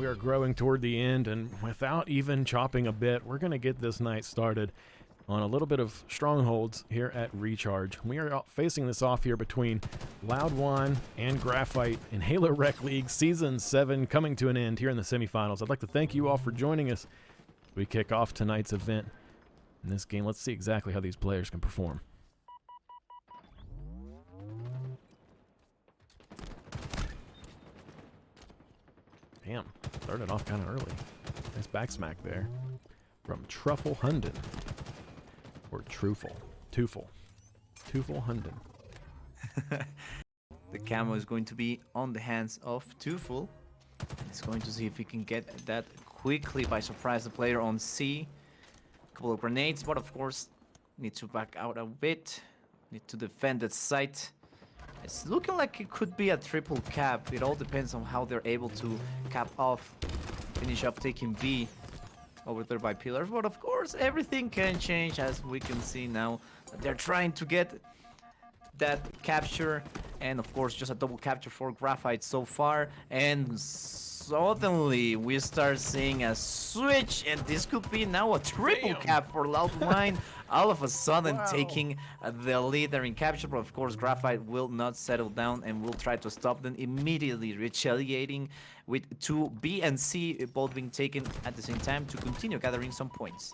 We are growing toward the end, and without even chopping a bit, we're going to get this night started on a little bit of strongholds here at Recharge. We are facing this off here between Loud Whine and Graphite in Halo Rec League Season 7 coming to an end here in the semifinals. I'd like to thank you all for joining us. We kick off tonight's event in this game. Let's see exactly how these players can perform. Damn, started off kind of early. Nice back smack there from Truffle Hunden. Or Truffle. Tufel Hunden. The camo is going to be on the hands of Tufel. He's going to see if he can get that quickly by surprise the player on C. A couple of grenades, but of course need to back out a bit. Need to defend that site. It's looking like it could be a triple cap. It all depends on how they're able to cap off, finish up taking B over there by pillars. But of course, everything can change, as we can see now. They're trying to get that capture, and of course, just a double capture for Graphite so far. And suddenly, we start seeing a switch, and this could be now a triple cap for Loud Whine. All of a sudden taking the lead there in capture, but of course Graphite will not settle down and will try to stop them, immediately retaliating with 2 B and C both being taken at the same time to continue gathering some points.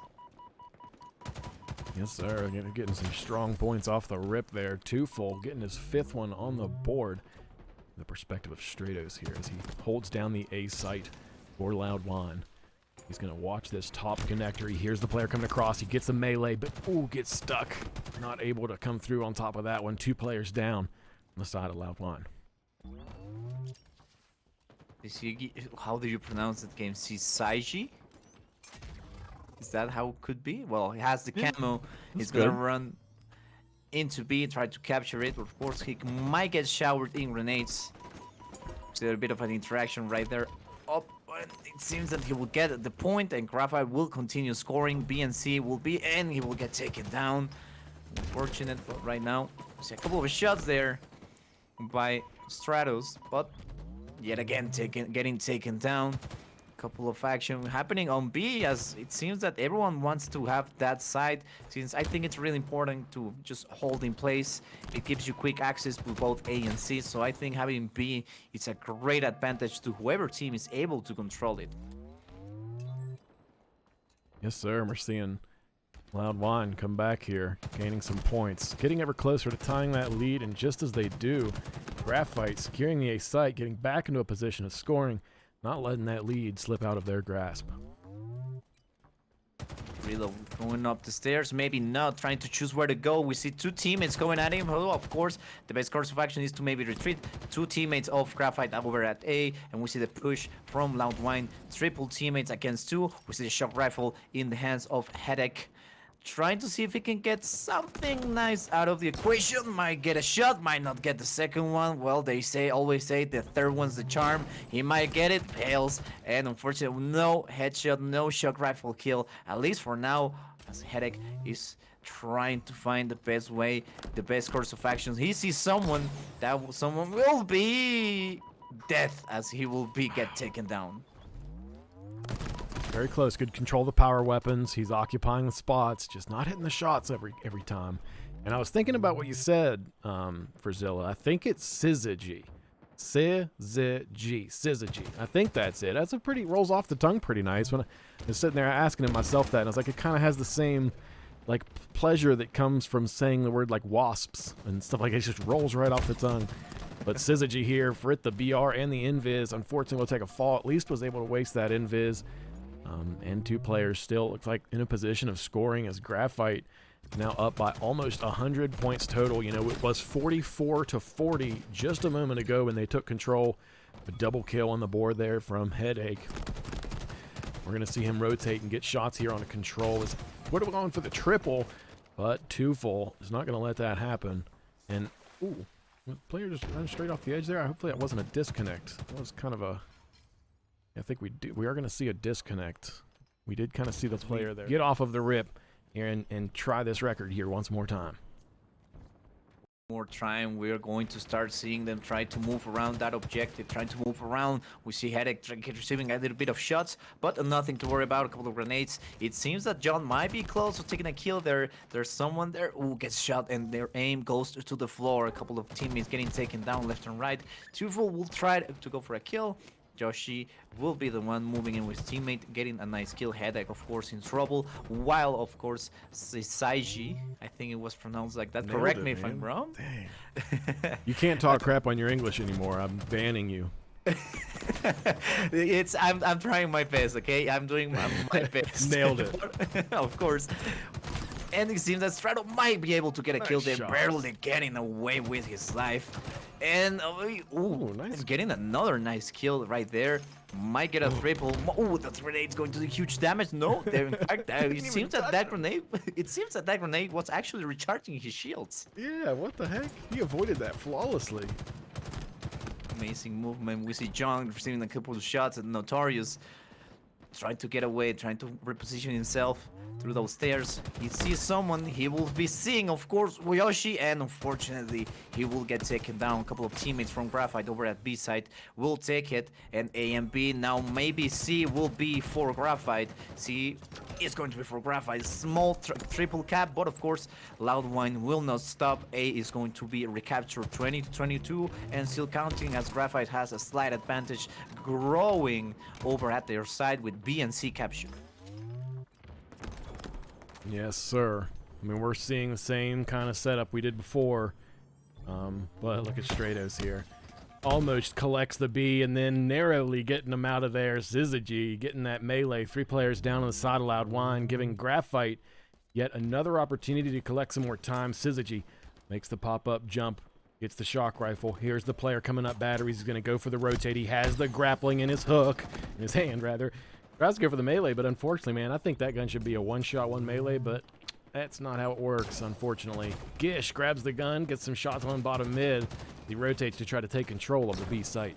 Yes, sir. Getting some strong points off the rip there. Tufel getting his 5th one on the board. The perspective of Stratos here as he holds down the A site for Loud Whine. He's going to watch this top connector. He hears the player coming across. He gets a melee, but ooh, gets stuck. Not able to come through on top of that one. 2 players down on the side of Loud Whine. How do you pronounce that game? Sisaiji? Is that how it could be? Well, he has the camo. He's going to run into B and try to capture it. But of course, he might get showered in grenades. So there's a bit of an interaction right there. Up. It seems that he will get the point, and Graphite will continue scoring. B and C will be, and he will get taken down. Unfortunate, but right now, see a couple of shots there by Stratos, but yet again getting taken down. Couple of action happening on B, as it seems that everyone wants to have that side, since I think it's really important to just hold in place. It gives you quick access to both A and C, so I think having B is a great advantage to whoever team is able to control it. Yes, sir. We're seeing Loud Whine come back here, gaining some points, getting ever closer to tying that lead, and just as they do, Graphite securing the A site, getting back into a position of scoring, not letting that lead slip out of their grasp. Reload going up the stairs, maybe not, trying to choose where to go. We see 2 teammates going at him. Oh, of course, the best course of action is to maybe retreat. 2 teammates of Graphite over at A, and we see the push from Loud Whine. Triple teammates against 2. We see the shock rifle in the hands of Headache, trying to see if he can get something nice out of the equation. Might get a shot, might not get the second one. Well, they always say the third one's the charm. He might get it, fails, and unfortunately no headshot, no shock rifle kill, at least for now, as Headache is trying to find the best way, the best course of actions. He sees someone, someone will be death, as he will get taken down. Very close. Good control of the power weapons. He's occupying the spots, just not hitting the shots every time. And I was thinking about what you said, Frizilla. I think it's Syzygy. Syzygy. I think that's it. That's rolls off the tongue pretty nice. When I was sitting there asking myself that, and I was like, it kind of has the same like pleasure that comes from saying the word like wasps and stuff like it. It just rolls right off the tongue. But Syzygy here for it, the BR and the invis, unfortunately will take a fall. At least was able to waste that invis. And 2 players still looks like in a position of scoring, as Graphite is now up by almost 100 points total. You know, it was 44-40 just a moment ago when they took control. A double kill on the board there from Headache. We're going to see him rotate and get shots here on a control. We're going for the triple, but Tufel is not going to let that happen. And, ooh, the player just ran straight off the edge there. Hopefully that wasn't a disconnect. That was kind of a... I think we are going to see a disconnect. We did kind of see the player there get off of the rip here and try this record here once more time. More time, we're going to start seeing them try to move around that objective, trying to move around. We see Headache receiving a little bit of shots, but nothing to worry about. A couple of grenades. It seems that John might be close to taking a kill there. There's someone there who gets shot, and their aim goes to the floor. A couple of teammates getting taken down left and right. Tuful will try to go for a kill. Joshi will be the one moving in with his teammate, getting a nice kill. Headache, of course, in trouble. While, of course, Saiji, I think it was pronounced like that. Nailed Correct it, me if man. I'm wrong. Dang. You can't talk crap on your English anymore. I'm banning you. I'm trying my best, okay? I'm doing my best. Nailed it. Of course. And it seems that Strato might be able to get a kill. They're shot. barely getting away with his life. And nice. and getting another nice kill right there. Might get a triple. Oh, that grenade's going to do huge damage. No, in fact, it seems that grenade. It seems that grenade was actually recharging his shields. Yeah, what the heck? He avoided that flawlessly. Amazing movement. We see John receiving a couple of shots and Notorious trying to get away, trying to reposition himself through those stairs. He sees someone, he will be seeing, of course, Yoshi, and unfortunately, he will get taken down. A couple of teammates from Graphite over at B side will take it, and A and B, now maybe C will be for Graphite. C is going to be for Graphite. Small triple cap, but of course, Loud Whine will not stop. A is going to be recaptured 20-22, and still counting as Graphite has a slight advantage, growing over at their side with B and C capture. Yes, sir. I mean, we're seeing the same kind of setup we did before. But look at Stratos here. Almost collects the B and then narrowly getting them out of there. Syzygy getting that melee. 3 players down on the side of Loud Whine, giving Graphite yet another opportunity to collect some more time. Syzygy makes the pop-up jump. Gets the shock rifle. Here's the player coming up batteries. He's going to go for the rotate. He has the grappling in his hook. In his hand, rather. Tries to go for the melee, but unfortunately, man, I think that gun should be a one-shot, one melee, but that's not how it works, unfortunately. Gish grabs the gun, gets some shots on bottom mid. He rotates to try to take control of the B site.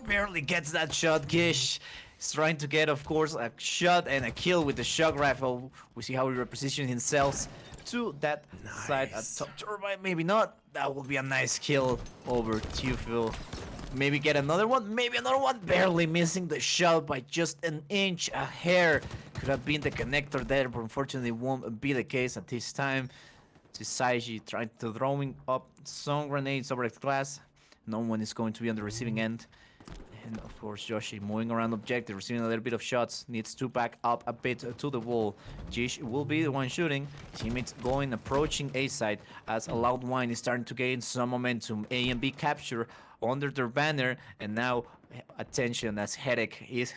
Barely gets that shot. Gish is trying to get, of course, a shot and a kill with the shock rifle. We see how he repositions himself to that side at top turbine. Maybe not. That will be a nice kill over Tufil. Maybe get another one, maybe another one. Barely missing the shot by just an inch, a hair. Could have been the connector there, but unfortunately won't be the case at this time. Saiji trying to throwing up some grenades over the glass. No one is going to be on the receiving end. And of course, Joshi moving around objective, receiving a little bit of shots, needs to back up a bit to the wall. Jish will be the one shooting. Teammates approaching A side as a Loud Whine is starting to gain some momentum. A and B capture under their banner, and now attention as Headache is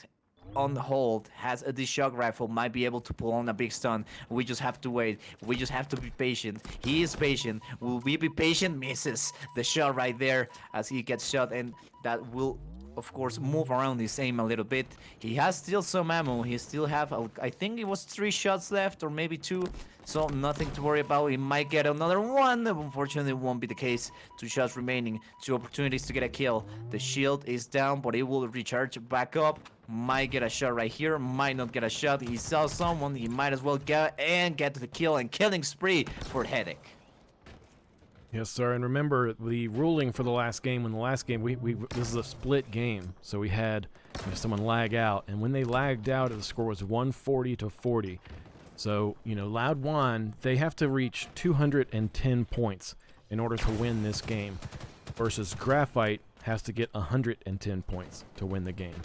on hold, has a shock rifle, might be able to pull on a big stun. We just have to wait. We just have to be patient. He is patient. Will we be patient? Misses the shot right there as he gets shot, and that will, of course, move around his aim a little bit. He has still some ammo. He still have, I think it was 3 shots left, or maybe 2. So nothing to worry about. He might get another one. Unfortunately, it won't be the case. 2 shots remaining. 2 opportunities to get a kill. The shield is down, but it will recharge back up. Might get a shot right here. Might not get a shot. He saw someone. He might as well get to the kill and killing spree for Headache. Yes, sir. And remember the ruling for the last game. When the last game, this is a split game, so we had someone lag out, and when they lagged out, the score was 140-40. So Loud Whine, they have to reach 210 points in order to win this game, versus Graphite has to get 110 points to win the game.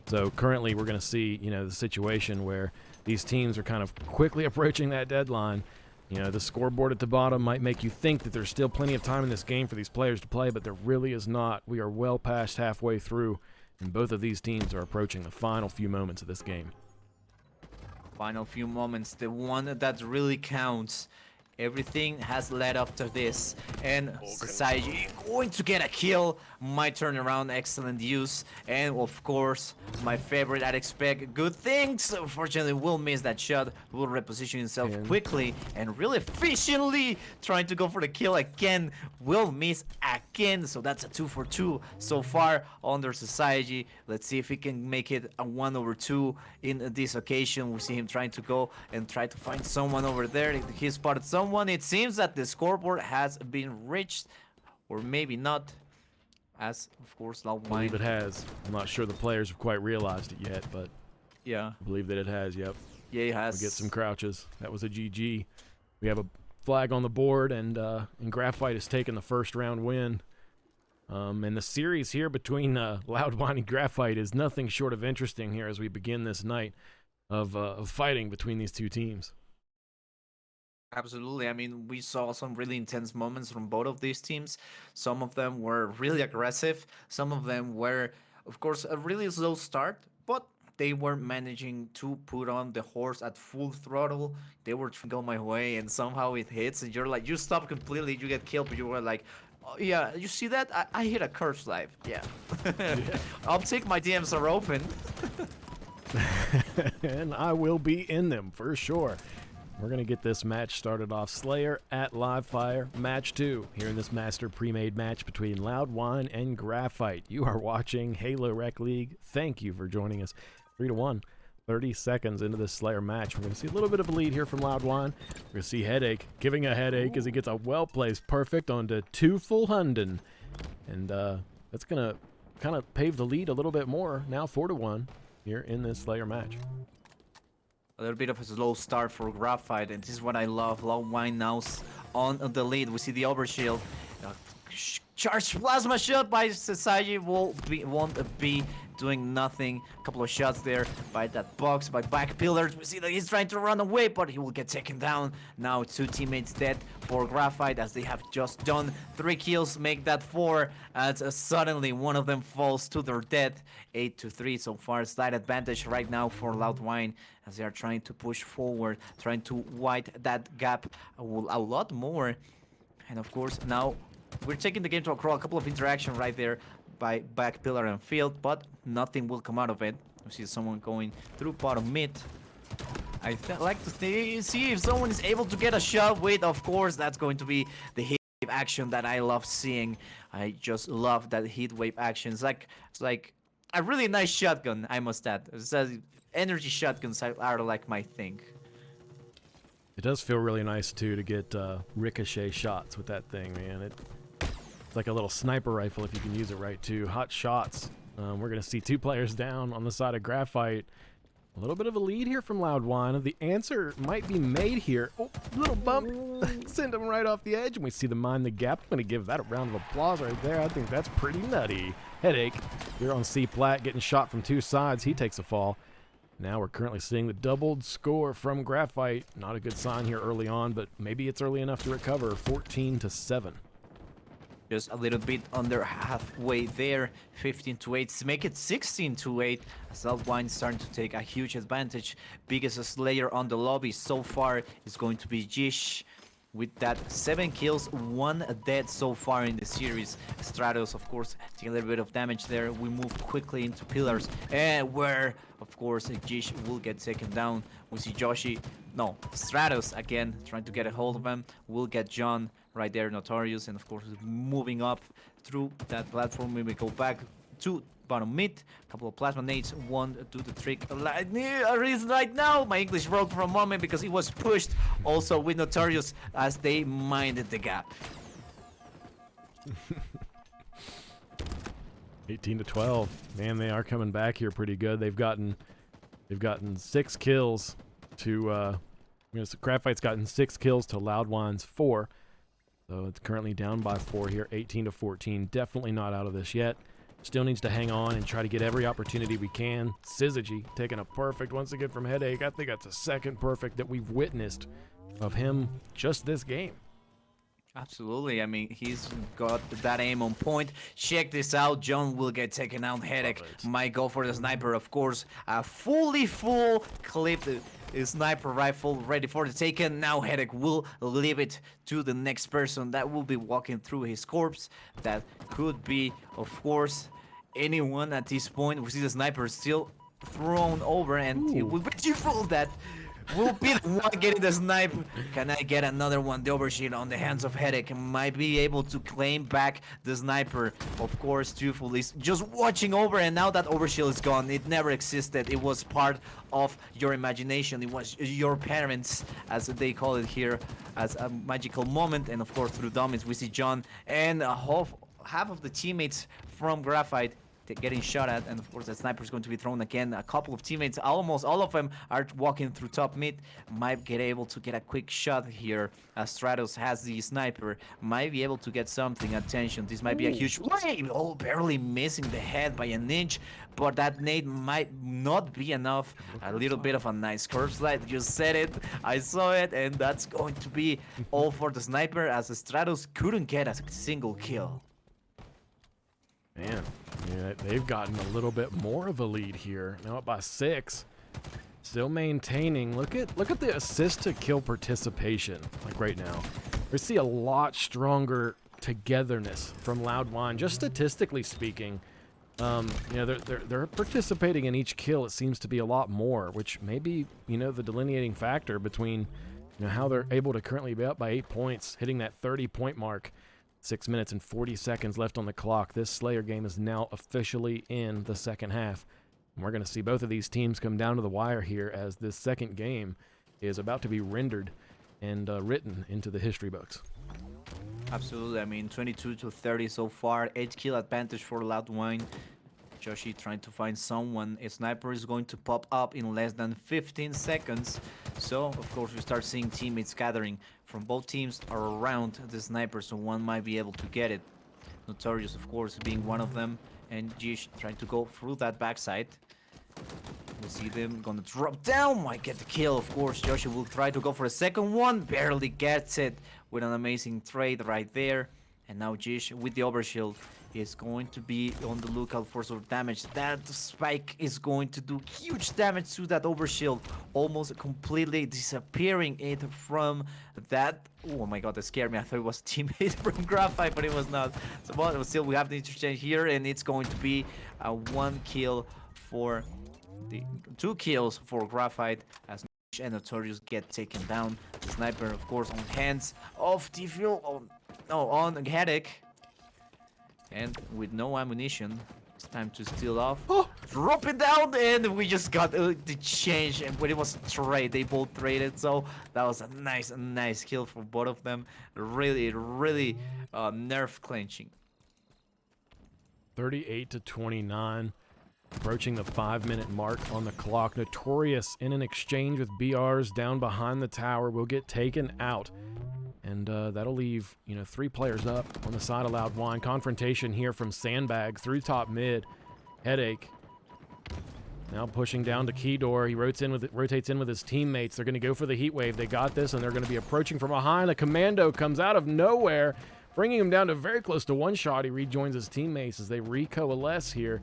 So currently, we're going to see the situation where these teams are kind of quickly approaching that deadline. The scoreboard at the bottom might make you think that there's still plenty of time in this game for these players to play, but there really is not. We are well past halfway through, and both of these teams are approaching the final few moments of this game. Final few moments, the one that really counts. Everything has led up to this, and Saiji going to get a kill. Might turn around, excellent use, and of course, my favorite, I'd expect good things. Unfortunately, will miss that shot. Will reposition himself quickly and really efficiently, trying to go for the kill again. Will miss again. So that's a 2 for 2 so far under Society. Let's see if he can make it a 1/2 in this occasion. We see him trying to go and try to find someone over there. He spotted someone. It seems that the scoreboard has been reached, or maybe not, as of course Loud I Whine. believe it has. I'm not sure the players have quite realized it yet, but Yeah, I believe that it has. Yep. yeah, he has. We get some crouches. That was a GG. We have a flag on the board, and Graphite has taken the first round win. And the series here between Loud Whine and Graphite is nothing short of interesting here as we begin this night of fighting between these two teams. Absolutely. I mean, we saw some really intense moments from both of these teams. Some of them were really aggressive. Some of them were, of course, a really slow start, but they were managing to put on the horse at full throttle. They were trying to go my way, and somehow it hits, and you're like, you stop completely, you get killed, but you were like, oh, yeah, you see that? I hit a curse live. Yeah. I'll take my DMs are open. And I will be in them for sure. We're going to get this match started off. Slayer at Live Fire, match 2 here in this Master Premade match between Loud Whine and Graphite. You are watching Halo Rec League. Thank you for joining us. 3-1, 30 seconds into this Slayer match. We're going to see a little bit of a lead here from Loud Whine. We're going to see Headache giving a headache as he gets a well-placed perfect onto 2 full hunden. And that's going to kind of pave the lead a little bit more. Now 4-1 here in this Slayer match. A little bit of a slow start for Graphite, and this is what I love. Loud Whine now on the lead. We see the overshield. Charged plasma shot by Society won't be doing nothing. A couple of shots there by that box, by back pillars. We see that he's trying to run away, but he will get taken down. Now 2 teammates dead for Graphite, as they have just done 3 kills, make that 4. As suddenly one of them falls to their death. 8-3 so far. Slight advantage right now for Loud Whine, as they are trying to push forward, trying to widen that gap a lot more. And of course now we're taking the game to a crawl. A couple of interaction right there by back pillar and field, but nothing will come out of it. We see someone going through bottom mid. I like to see if someone is able to get a shot with, of course, that's going to be the heat wave action that I love seeing. I just love that heat wave action. It's like a really nice shotgun, I must add. It says energy shotguns are like my thing. It does feel really nice too to get ricochet shots with that thing, man. It's like a little sniper rifle if you can use it right too. Hot shots. We're gonna see 2 players down on the side of Graphite. A little bit of a lead here from Loud Whine. The answer might be made here. Oh, little bump. Send him right off the edge, and we see them mind the gap. I'm gonna give that a round of applause right there. I think that's pretty nutty. Headache. You're on C plat, getting shot from 2 sides. He takes a fall. Now we're currently seeing the doubled score from Graphite. Not a good sign here early on, but maybe it's early enough to recover. 14-7. Just a little bit under halfway there. 15-8. Make it 16-8. As Loud Whine starting to take a huge advantage. Biggest Slayer on the lobby so far is going to be Jish, with that 7 kills, 1 dead so far in the series. Stratos, of course, taking a little bit of damage there. We move quickly into pillars, and where, of course, Jish will get taken down. We see Stratos again trying to get a hold of him. We'll get John right there, Notorious, and of course moving up through that platform. We will go back to bottom mid. A couple of plasma nades, one do the trick. Right now, my English broke for a moment because he was pushed also with Notorious as they minded the gap. 18-12. Man, they are coming back here pretty good. They've gotten 6 kills to Graphite's gotten 6 kills to Loud Whine's 4. So it's currently down by 4 here, 18-14. Definitely not out of this yet. Still needs to hang on and try to get every opportunity we can. Syzygy taking a perfect once again from Headache. I think that's a second perfect that we've witnessed of him just this game. Absolutely. I mean, he's got that aim on point. Check this out. John will get taken out. Headache might go for the sniper, of course. A fully full clip. Sniper rifle ready for the taken. Now Headache will leave it to the next person that will be walking through his corpse. That could be, of course, anyone at this point. We see the sniper still thrown over, and it would be beautiful that will be the one getting the snipe. Can I get another one? The overshield on the hands of Headache might be able to claim back the sniper. Of course, Twofold is just watching over, and now that overshield is gone. It never existed. It was part of your imagination. It was your parents, as they call it here, as a magical moment. And of course, through dummies, we see John and half of the teammates from Graphite getting shot at, and of course the sniper is going to be thrown again. A couple of teammates, almost all of them, are walking through top mid. Might get able to get a quick shot here as Stratos has the sniper. Might be able to get something attention. This might be a huge play. Oh, barely missing the head by an inch, but that nade might not be enough. A little bit of a nice curve slide. You said it, I saw it, and that's going to be all for the sniper, as the Stratos couldn't get a single kill. Man, yeah, they've gotten a little bit more of a lead here. Now up by 6. Still maintaining. Look at the assist to kill participation. Like right now, we see a lot stronger togetherness from Loud Whine. Just statistically speaking, you know, they're participating in each kill. It seems to be a lot more, which may be, you know, the delineating factor between, you know, how they're able to currently be up by 8 points, hitting that 30-point mark. 6 minutes and 40 seconds left on the clock. This Slayer game is now officially in the second half. And we're going to see both of these teams come down to the wire here, as this second game is about to be rendered and written into the history books. Absolutely. I mean, 22-30 so far. 8-kill advantage for Loud Whine. Joshi trying to find someone. A sniper is going to pop up in less than 15 seconds. So, of course, we start seeing teammates gathering from both teams are around the sniper, so one might be able to get it. Notorious, of course, being one of them, and Jish trying to go through that backside. We see them gonna drop down, might get the kill, of course. Joshi will try to go for a second one, barely gets it with an amazing trade right there. And now Jish with the overshield is going to be on the lookout for some damage. That spike is going to do huge damage to that overshield, almost completely disappearing it from that. Oh my god, that scared me. I thought it was a teammate from Graphite, but it was not. So, but still, we have the interchange here, and it's going to be a 1 kill for the 2 kills for Graphite as and Notorious get taken down. The sniper, of course, on hands of T-Fuel. On Headache. And with no ammunition, it's time to steal off. Oh, drop it down, and we just got the change. And when it was a trade, they both traded. So that was a nice kill for both of them. Really nerve clenching. 38-29, approaching the 5-minute mark on the clock. Notorious in an exchange with BRs down behind the tower will get taken out. And that'll leave, you know, 3 players up on the side of Loud Whine. Confrontation here from Sandbag through top mid. Headache now pushing down to Keydor. He rotates in with his teammates. They're going to go for the heat wave. They got this, and they're going to be approaching from behind. A commando comes out of nowhere, bringing him down to very close to 1 shot. He rejoins his teammates as they recoalesce here.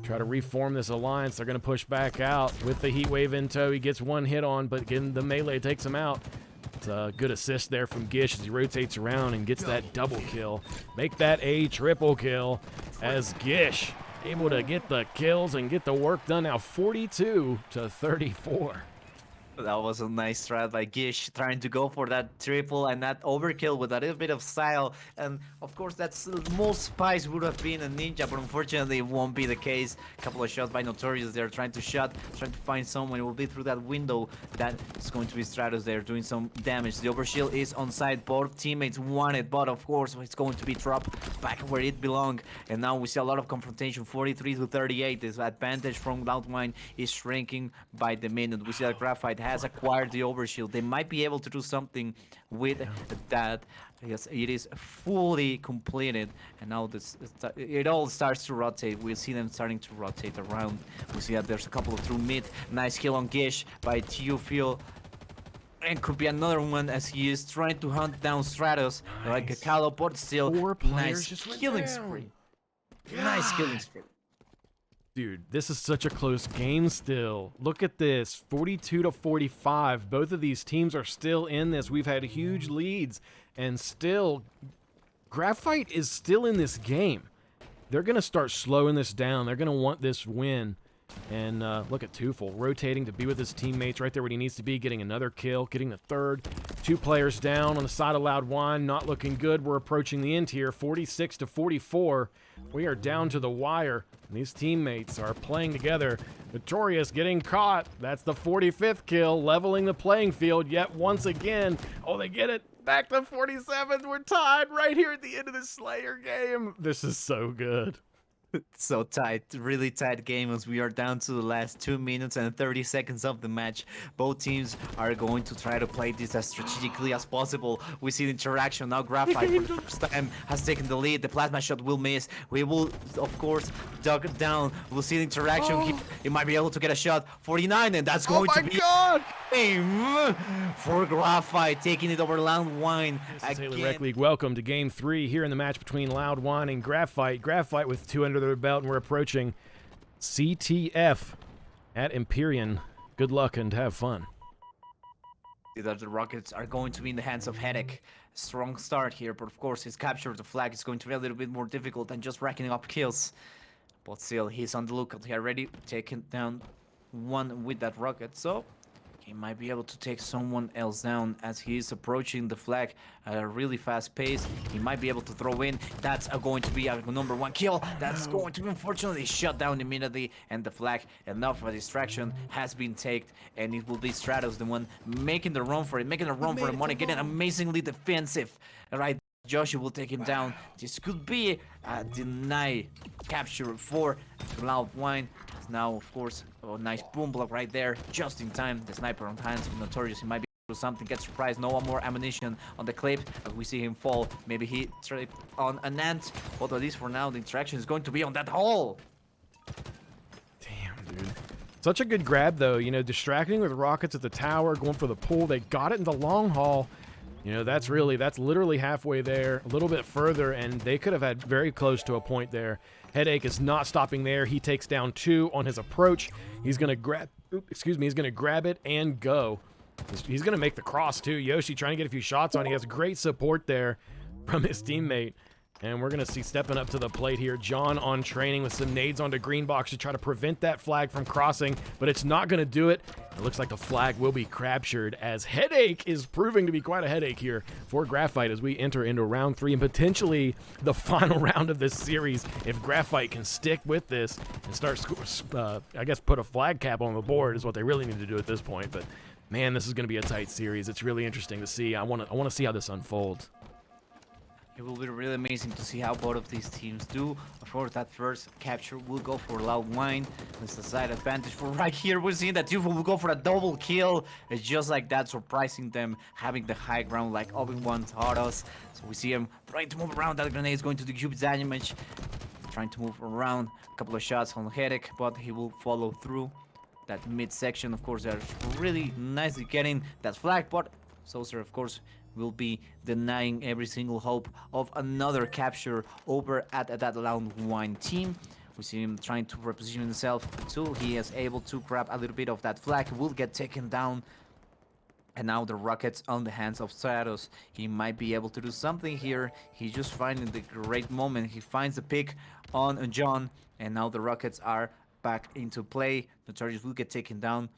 Try to reform this alliance. They're going to push back out with the heat wave in tow. He gets 1 hit on, but again, the melee takes him out. It's a good assist there from Gish as he rotates around and gets that double kill. Make that a triple kill as Gish able to get the kills and get the work done now. 42-34. That was a nice strat by Gish, trying to go for that triple and that overkill with a little bit of style. And of course, that's most spies would have been a ninja, but unfortunately, it won't be the case. A couple of shots by Notorious. They're trying to find someone. It will be through that window. That is going to be Stratos there doing some damage. The overshield is on side. Both teammates want it, but of course, it's going to be dropped back where it belongs. And now we see a lot of confrontation. 43-38. This advantage from Loud Whine is shrinking by the minute. We see that Graphite has acquired the overshield. They might be able to do something with that. Yes, it is fully completed, and now it all starts to rotate. We see them starting to rotate around. We see that there's a couple of through mid. Nice kill on Gish by Tufil. And could be another one as he is trying to hunt down Stratos like a Calo, but still 4 players nice just went killing down. spree. Nice killing spree. Dude, this is such a close game still. Look at this, 42-45. Both of these teams are still in this. We've had huge leads, and still, Graphite is still in this game. They're going to start slowing this down. They're going to want this win And look at Tufel rotating to be with his teammates right there where he needs to be, getting another kill, getting the third. 2 players down on the side of Loud Whine, not looking good. We're approaching the end here, 46 to 44. We are down to the wire, and these teammates are playing together. Notorious getting caught. That's the 45th kill, leveling the playing field yet once again. Oh, they get it. Back to 47. We're tied right here at the end of the Slayer game. This is so good. So tight, really tight game as we are down to the last 2 minutes and 30 seconds of the match. Both teams are going to try to play this as strategically as possible. We see the interaction now. Graphite for the first time has taken the lead. The plasma shot will miss. We will, of course, dug it down. We'll see the interaction here. He might be able to get a shot. 49, and that's going to be game for Graphite, taking it over Loud Whine. Taylor Rec League, welcome to Game 3 here in the match between Loud Whine and Graphite. Graphite with 2 under their belt, and we're approaching CTF at Empyrean. Good luck and have fun. The Rockets are going to be in the hands of Headache. Strong start here, but of course his capture of the flag is going to be a little bit more difficult than just racking up kills. But still, he's on the lookout. He already taken down one with that rocket, so he might be able to take someone else down as he is approaching the flag at a really fast pace. He might be able to throw in. That's going to be a #1 kill. That's going to be unfortunately shut down immediately, and the flag, enough of a distraction, has been taken, and it will be Stratos the one making the run for it, making a run for the money, getting amazingly defensive. Right, Joshi will take him down. This could be a deny capture for Loud Whine. Now, of course, a nice boom block right there, just in time. The sniper on hands of Notorious. He might be able to do something, get surprised. No more ammunition on the clip as we see him fall. Maybe he tripped on an ant, but at least for now, the interaction is going to be on that hole. Damn, dude. Such a good grab, though. You know, distracting with rockets at the tower, going for the pool. They got it in the long haul. You know, that's literally halfway there, a little bit further, and they could have had very close to a point there. Headache is not stopping there. He takes down 2 on his approach. He's going to grab, he's going to grab it and go. He's going to make the cross too. Yoshi trying to get a few shots on. He has great support there from his teammate. And we're going to see stepping up to the plate here, John on training with some nades onto green box to try to prevent that flag from crossing, but it's not going to do it. It looks like the flag will be captured as Headache is proving to be quite a headache here for Graphite as we enter into round 3 and potentially the final round of this series if Graphite can stick with this and start, I guess, put a flag cap on the board is what they really need to do at this point. But man, this is going to be a tight series. It's really interesting to see. I want to see how this unfolds. It will be really amazing to see how both of these teams do. Of course, that first capture will go for Loud Whine. It's the side advantage for right here. We're seeing that Tufel will go for a double kill. It's just like that, surprising them, having the high ground like Obi-Wan taught us. So we see him trying to move around. That grenade is going to do huge damage. Trying to move around. A couple of shots on Headache, but he will follow through. That mid-section, of course, they're really nicely getting that flag, but Saucer, of course, will be denying every single hope of another capture over at that Loud Whine team. We see him trying to reposition himself until he is able to grab a little bit of that flag. Will get taken down. And now the Rockets on the hands of Stratos. He might be able to do something here. He's just finding the great moment. He finds the pick on John. And now the Rockets are back into play. Notorious will get taken down.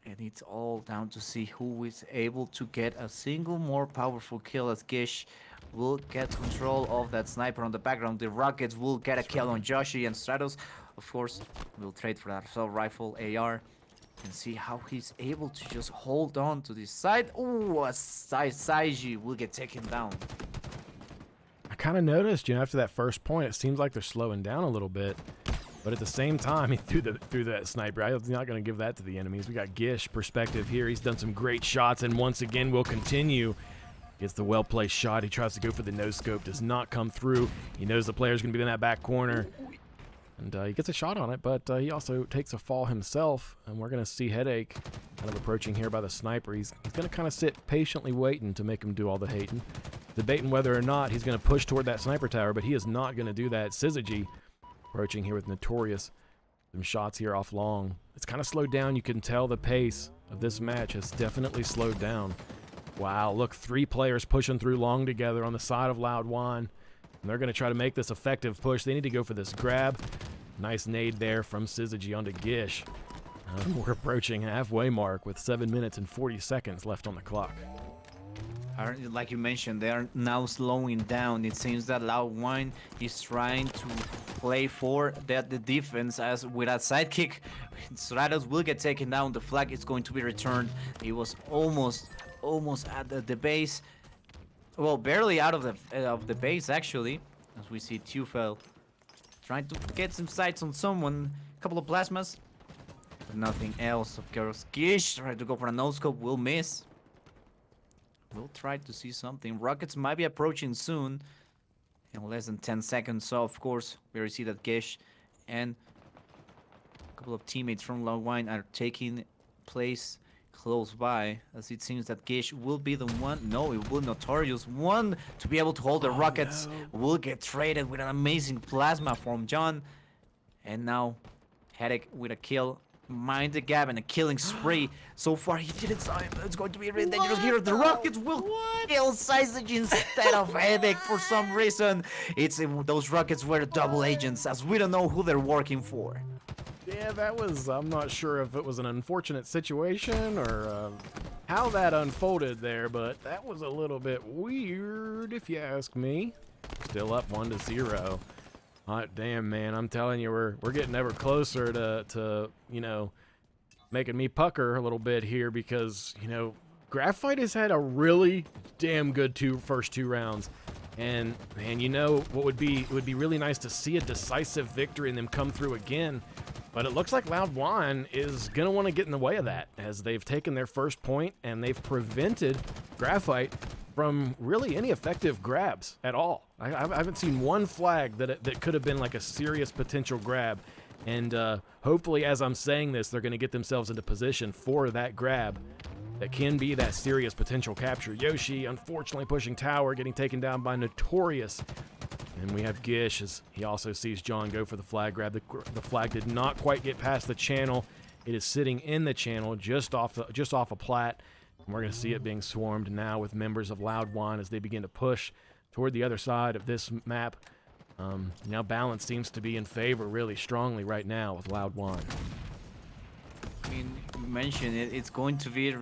And it's all down to see who is able to get a single more powerful kill as Gish will get control of that sniper on the background. The Rockets will get a kill on Joshi, and Stratos, of course, will trade for that assault rifle AR and see how he's able to just hold on to this side. Ooh, a Saiji will get taken down. I kind of noticed, you know, after that first point, it seems like they're slowing down a little bit. But at the same time, he threw that sniper. I'm not going to give that to the enemies. We got Gish perspective here. He's done some great shots, and once again will continue. Gets the well-placed shot. He tries to go for the no-scope. Does not come through. He knows the player's going to be in that back corner. And he gets a shot on it, but he also takes a fall himself. And we're going to see Headache kind of approaching here by the sniper. He's going to kind of sit patiently waiting to make him do all the hating. Debating whether or not he's going to push toward that sniper tower, but he is not going to do that. Syzygy approaching here with Notorious. Some shots here off long. It's kind of slowed down. You can tell the pace of this match has definitely slowed down. Wow, look, 3 players pushing through long together on the side of Loud Whine. And they're going to try to make this effective push. They need to go for this grab. Nice nade there from Syzygy onto Gish. We're approaching halfway mark with 7 minutes and 40 seconds left on the clock. Like you mentioned, they are now slowing down. It seems that Loud Whine is trying to play for the defense, as with a sidekick, Stratos will get taken down. The flag is going to be returned. He was almost at the base. Well, barely out of the base, actually, as we see Tufel trying to get some sights on someone. A couple of plasmas, but nothing else. Of course, Gish tried to go for a no-scope, will miss. We'll try to see something. Rockets might be approaching soon, in less than 10 seconds. So, of course, we already see that Gish and a couple of teammates from Loud Whine are taking place close by, as it seems that Gish will be the one. No, it will Notorious one to be able to hold the rockets. No. Will get traded with an amazing plasma from John. And now, Headache with a kill. Mind the gap and a killing spree. So far, he didn't saw him. It's going to be really dangerous here. The Rockets will kill Syzygy instead of Headache for some reason. It's those Rockets were double agents, as we don't know who they're working for. Yeah, that was, I'm not sure if it was an unfortunate situation or how that unfolded there, but that was a little bit weird, if you ask me. Still up 1-0. Hot damn, man, I'm telling you, we're getting ever closer to you know, making me pucker a little bit here, because, you know, Graphite has had a really damn good first two rounds. And man, you know what would be really nice to see a decisive victory and them come through again. But it looks like Loud Whine is gonna want to get in the way of that, as they've taken their first point and they've prevented Graphite from really any effective grabs at all. I haven't seen one flag that could have been like a serious potential grab. And hopefully, as I'm saying this, they're going to get themselves into position for that grab that can be that serious potential capture. Yoshi, unfortunately, pushing tower, getting taken down by Notorious. And we have Gish, as he also sees John go for the flag grab. The flag did not quite get past the channel. It is sitting in the channel, just off a plat. And we're going to see it being swarmed now with members of Loud Whine as they begin to push toward the other side of this map. Now balance seems to be in favor really strongly right now with Loud Whine. I mean, you mentioned it, it's going to be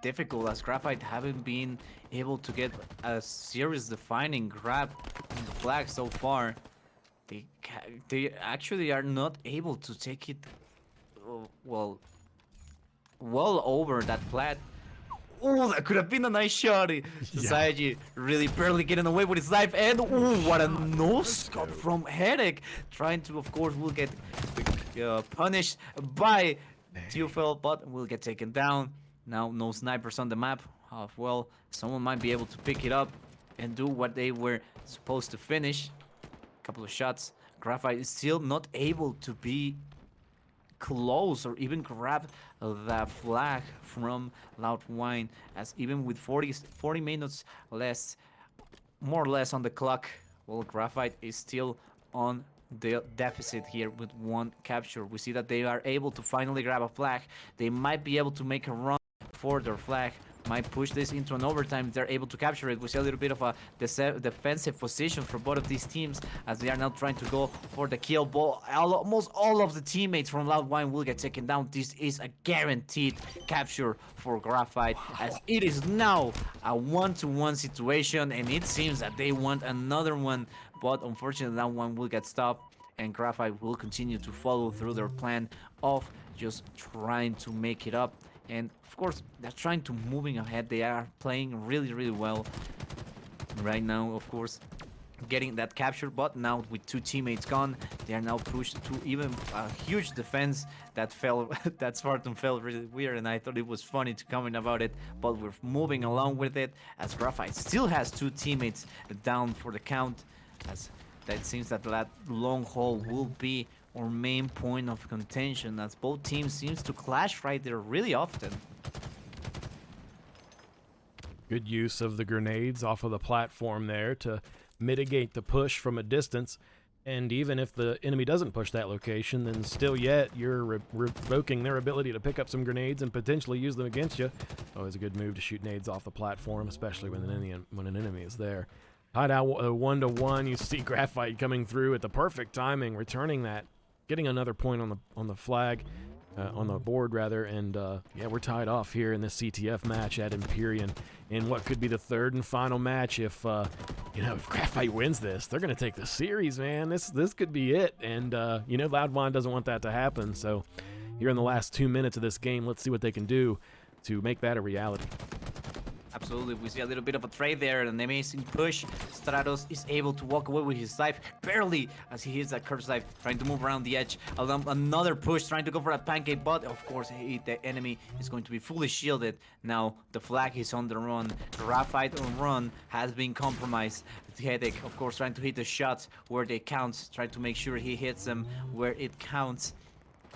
difficult, as Graphite haven't been able to get a serious defining grab on the flag so far. They actually are not able to take it well over that plat. Oh, that could have been a nice shot. Syzygy really barely getting away with his life, and oh, what a no-scope from Headache. Trying to, of course, will get punished by Tufel, but will get taken down. Now no snipers on the map. Well, someone might be able to pick it up and do what they were supposed to finish. A couple of shots. Graphite is still not able to be close or even grab the flag from Loud Whine, as even with 40 minutes less, more or less on the clock, well, Graphite is still on the deficit here with one capture. We see that they are able to finally grab a flag. They might be able to make a run for their flag, might push this into an overtime if they're able to capture it. We see a little bit of a defensive position for both of these teams, as they are now trying to go for the kill. But almost all of the teammates from Loud Whine will get taken down. This is a guaranteed capture for Graphite, as it is now a 1-to-1 situation, and it seems that they want another one, but unfortunately that one will get stopped, and Graphite will continue to follow through their plan of just trying to make it up. And of course, they're trying to moving ahead. They are playing really, really well right now, of course, getting that capture. But now with two teammates gone, they are now pushed to even a huge defense that fell. That Spartan felt really weird, and I thought it was funny to comment about it. But we're moving along with it, as Graphite still has two teammates down for the count, as that seems that long haul will be our main point of contention, as both teams seems to clash right there really often. Good use of the grenades off of the platform there to mitigate the push from a distance. And even if the enemy doesn't push that location, then still yet you're revoking their ability to pick up some grenades and potentially use them against you. Always a good move to shoot nades off the platform, especially when an enemy is there. Tied out 1-1. You see Graphite coming through at the perfect timing, returning that, getting another point on the flag, on the board rather, and yeah, we're tied off here in this CTF match at Empyrean in what could be the third and final match. If if Graphite wins this, they're gonna take the series, man. This could be it, and Loud Whine doesn't want that to happen. So here in the last 2 minutes of this game, let's see what they can do to make that a reality. Absolutely, we see a little bit of a trade there, an amazing push. Stratos is able to walk away with his life, barely, as he hits that curse life, trying to move around the edge. Another push, trying to go for a pancake, but of course, the enemy is going to be fully shielded. Now, the flag is on the run. Graphite on run has been compromised. Headache, of course, trying to hit the shots where they count, trying to make sure he hits them where it counts,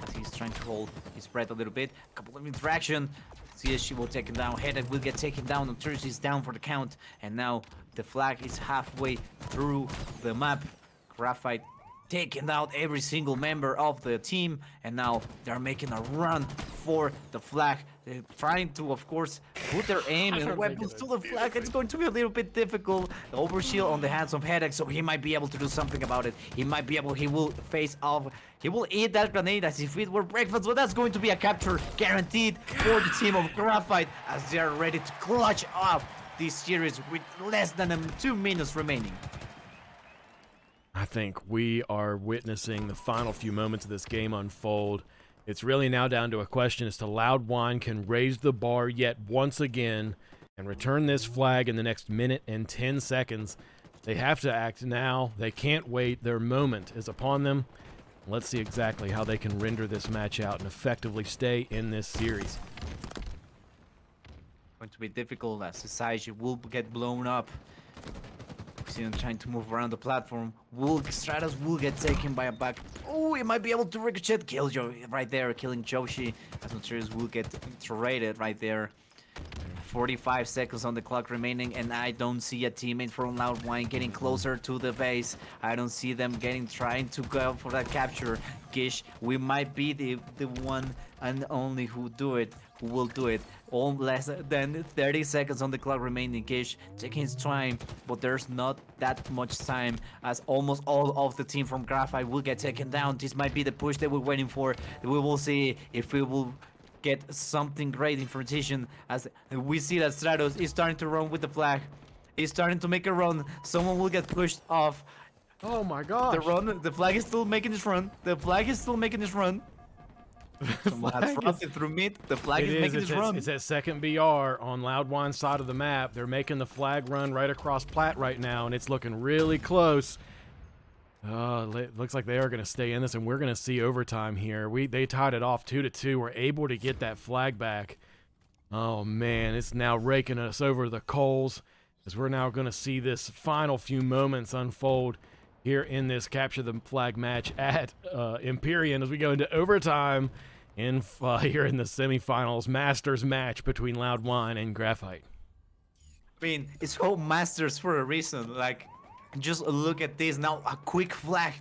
as he's trying to hold his breath a little bit. A couple of interaction. CSG will take him down. Headache will get taken down. Notorious is down for the count. And now the flag is halfway through the map. Graphite taking out every single member of the team. And now they're making a run for the flag. They're trying to, of course, put their aim and weapons to the flag. It's going to be a little bit difficult. The overshield on the hands of Headache, so he might be able to do something about it. He will face off. He will eat that grenade as if it were breakfast, but that's going to be a capture guaranteed for the team of Graphite as they are ready to clutch up this series with less than 2 minutes remaining. I think we are witnessing the final few moments of this game unfold. It's really now down to a question as to Loud Whine can raise the bar yet once again and return this flag in the next minute and 10 seconds. They have to act now. They can't wait. Their moment is upon them. Let's see exactly how they can render this match out and effectively stay in this series. Going to be difficult as Society will get blown up. See him trying to move around the platform. Stratos will get taken by a back. Oh, he might be able to ricochet. Kill Joe right there, killing Joshi. As Notorious will get traded right there. 45 seconds on the clock remaining, and I don't see a teammate from Loud Whine getting closer to the base. I don't see them trying to go for that capture. Gish, we might be the one and only who will do it. All less than 30 seconds on the clock remaining. Gish taking his time, but there's not that much time as almost all of the team from Graphite will get taken down. This might be the push that we're waiting for. We will see if we will get something great in transition as we see that Stratos is starting to run with the flag. He's starting to make a run. Someone will get pushed off. Oh my gosh. The flag is still making this run. The flag is still making this run. Someone has run through mid. The flag is making this run. It's at second BR on Loud Whine's side of the map. They're making the flag run right across Plat right now, and it's looking really close. It looks like they are going to stay in this, and we're going to see overtime here. They tied it off 2-2. We're able to get that flag back. Oh, man, it's now raking us over the coals as we're now going to see this final few moments unfold here in this Capture the Flag match at Empyrean as we go into overtime here in the semifinals Masters match between Loud Whine and Graphite. I mean, it's called Masters for a reason. Like, just look at this now. A quick flag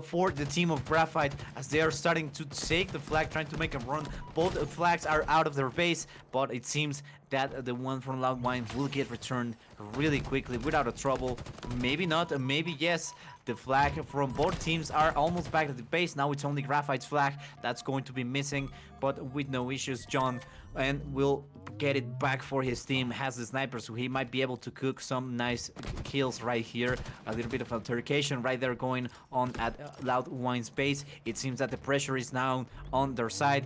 for the team of Graphite as they are starting to take the flag, trying to make a run. Both flags are out of their base, but it seems that the one from Loud Whine will get returned really quickly without a trouble. Maybe not, maybe yes. The flag from both teams are almost back at the base. Now it's only Graphite's flag that's going to be missing, but with no issues, John and will get it back for his team. Has the sniper, so he might be able to cook some nice kills right here. A little bit of altercation right there going on at Loud Whine's base. It seems that the pressure is now on their side.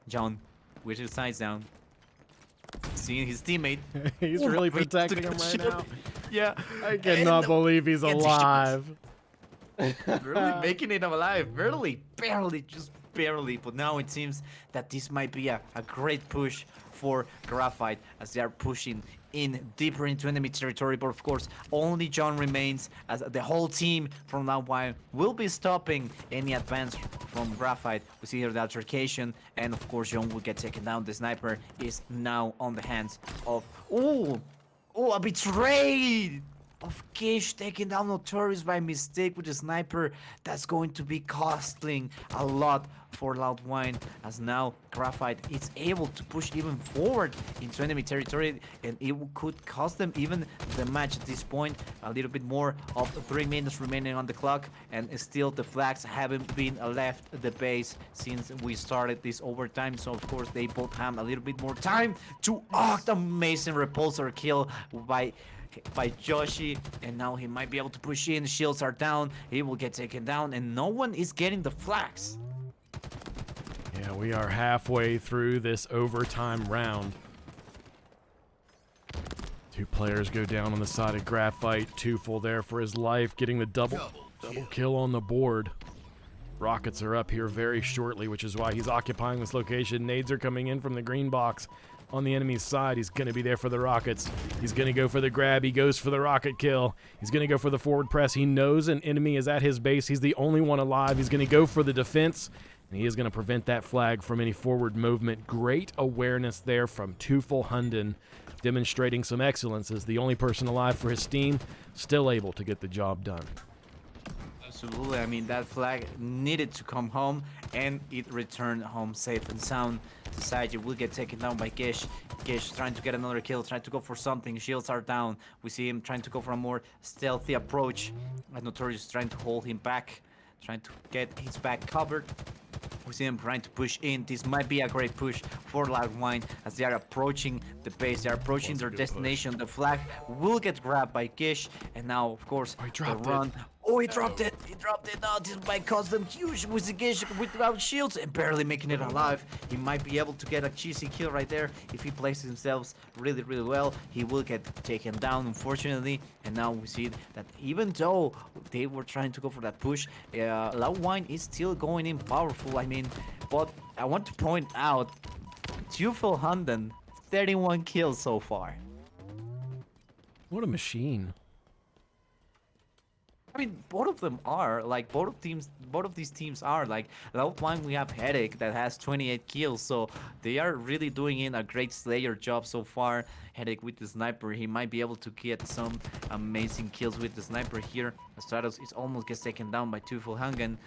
John with his sides down, seeing his teammate. He's really protecting him right now. Yeah, I cannot believe he's alive. Really making it alive, barely, just barely. But now it seems that this might be a great push for Graphite as they are pushing in deeper into enemy territory. But of course, only John remains as the whole team from Loud Whine will be stopping any advance from Graphite. We see here the altercation, and of course, John will get taken down. The sniper is now on the hands of a betrayed of Gish, taking down Notorious by mistake with a sniper. That's going to be costing a lot for Loud Whine, as now Graphite is able to push even forward into enemy territory, and it could cost them even the match at this point. A little bit more of 3 minutes remaining on the clock, and still the flags haven't been left the base since we started this overtime. So of course they both have a little bit more time to act. Amazing repulsor kill by Joshi, and now he might be able to push in. Shields are down, he will get taken down, and no one is getting the flags. Yeah, we are halfway through this overtime round. 2 players go down on the side of Graphite. Tufel there for his life, getting the double kill on the board. Rockets are up here very shortly, which is why he's occupying this location. Nades are coming in from the green box on the enemy's side. He's going to be there for the rockets. He's going to go for the grab. He goes for the rocket kill. He's going to go for the forward press. He knows an enemy is at his base. He's the only one alive. He's going to go for the defense, and he is going to prevent that flag from any forward movement. Great awareness there from Tufel Hunden, demonstrating some excellence as the only person alive for his team, still able to get the job done. Absolutely. I mean, that flag needed to come home, and it returned home safe and sound. Society will get taken down by Gish. Gish trying to get another kill, trying to go for something. Shields are down. We see him trying to go for a more stealthy approach. Notorious trying to hold him back, trying to get his back covered. We see him trying to push in. This might be a great push for Loud Whine as they are approaching the base. They are approaching their destination. The flag will get grabbed by Gish, and now, of course, the run. Oh, he dropped it. He dropped it. Now this might cost them huge with the Gish without shields and barely making it alive. He might be able to get a cheesy kill right there if he places himself really, really well. He will get taken down, unfortunately. And now we see that even though they were trying to go for that push, Loud Whine is still going in powerful. I mean, but I want to point out, Tufel Hunden, 31 kills so far. What a machine. I mean, both of them are like both of these teams are like Loud Whine. We have Headache that has 28 kills, so they are really doing in a great Slayer job so far. Headache with the sniper, he might be able to get some amazing kills with the sniper here. Stratos is almost gets taken down by Tufel Hunden.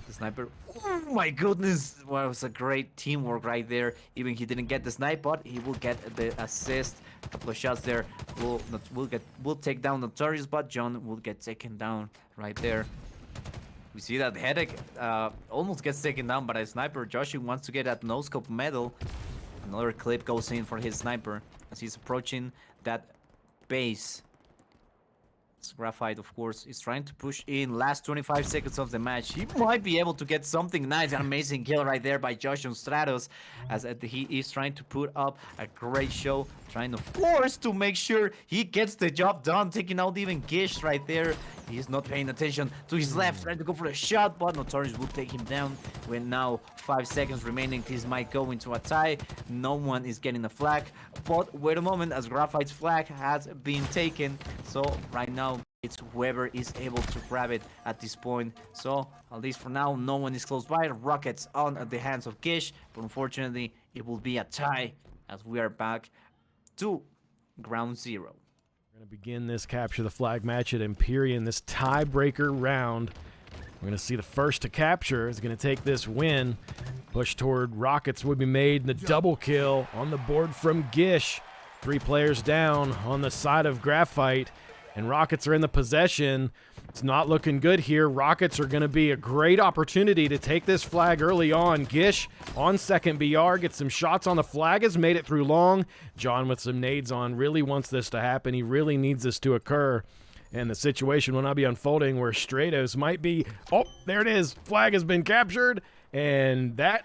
The sniper, oh my goodness, well, it was a great teamwork right there. Even he didn't get the snipe, but he will get the assist. A couple of shots there will take down Notorious, but John will get taken down right there. We see that Headache almost gets taken down by a sniper. Joshi wants to get that no-scope medal. Another clip goes in for his sniper as he's approaching that base. Graphite, of course, is trying to push in. Last 25 seconds of the match. He might be able to get something nice. An amazing kill right there by Josh on Stratos, as he is trying to put up a great show. Trying, of course, to make sure he gets the job done. Taking out even Gish right there. He's not paying attention to his left. Trying to go for a shot, but Notorious will take him down. With now 5 seconds remaining, this might go into a tie. No one is getting a flag. But wait a moment, as Graphite's flag has been taken. So right now, it's whoever is able to grab it at this point. So at least for now, no one is close by. Rockets on the hands of Gish, but unfortunately, it will be a tie as we are back to ground zero. We're going to begin this capture the flag match at Empyrean, this tiebreaker round. We're going to see the first to capture is going to take this win. Push toward Rockets would be made, and the double kill on the board from Gish. 3 players down on the side of Graphite, and Rockets are in the possession. It's not looking good here. Rockets are going to be a great opportunity to take this flag early on. Gish on second BR, gets some shots on the flag, has made it through long. John with some nades on really wants this to happen. He really needs this to occur. And the situation will now be unfolding where Stratos might be... Oh, there it is. Flag has been captured. And that...